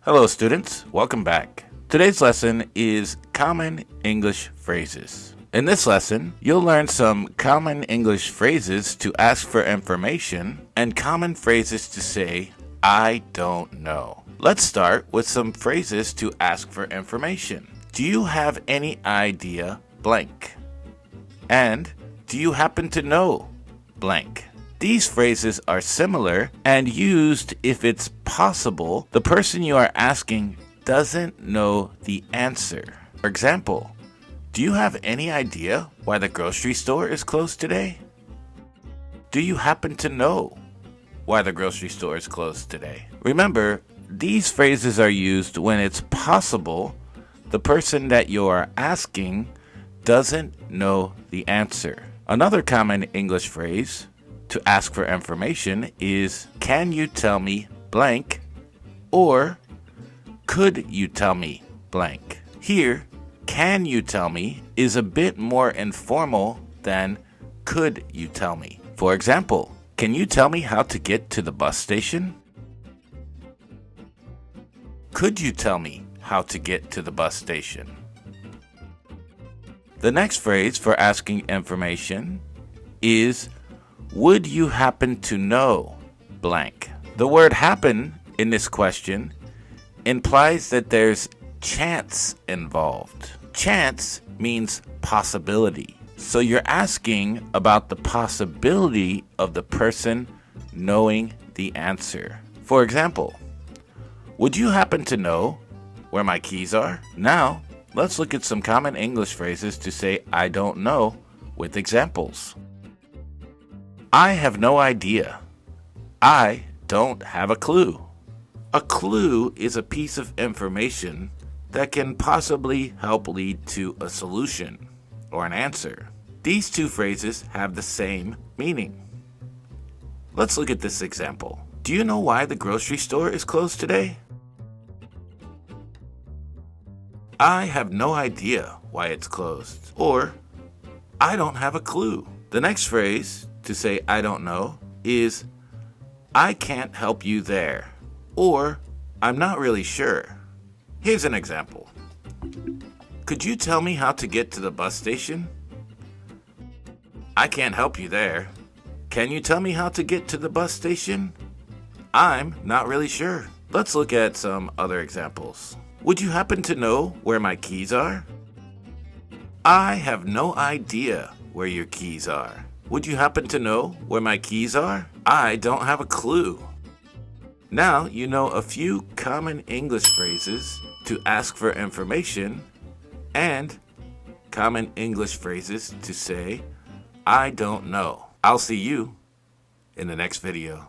Hello students, welcome back. Today's lesson is common English phrases. In this lesson, you'll learn some common English phrases to ask for information and common phrases to say, I don't know. Let's start with some phrases to ask for information. Do you have any idea blank? And do you happen to know blank? These phrases are similar and used if it's possible the person you are asking doesn't know the answer. For example, do you have any idea why the grocery store is closed today? Do you happen to know why the grocery store is closed today? Remember, these phrases are used when it's possible the person that you are asking doesn't know the answer. Another common English phrase to ask for information is, can you tell me blank? Or, could you tell me blank? Here, can you tell me is a bit more informal than could you tell me. For example, can you tell me how to get to the bus station? Could you tell me how to get to the bus station? The next phrase for asking information is, would you happen to know blank? The word happen in this question implies that there's chance involved. Chance means possibility. So you're asking about the possibility of the person knowing the answer. For example, would you happen to know where my keys are? Now, let's look at some common English phrases to say I don't know with examples. I have no idea. I don't have a clue. A clue is a piece of information that can possibly help lead to a solution or an answer. These two phrases have the same meaning. Let's look at this example. Do you know why the grocery store is closed today? I have no idea why it's closed. Or, I don't have a clue. The next phrase to say I don't know is, I can't help you there. Or, I'm not really sure. Here's an example. Could you tell me how to get to the bus station? I can't help you there. Can you tell me how to get to the bus station? I'm not really sure. Let's look at some other examples. Would you happen to know where my keys are? I have no idea where your keys are. Would you happen to know where my keys are? I don't have a clue. Now you know a few common English phrases to ask for information and common English phrases to say, I don't know. I'll see you in the next video.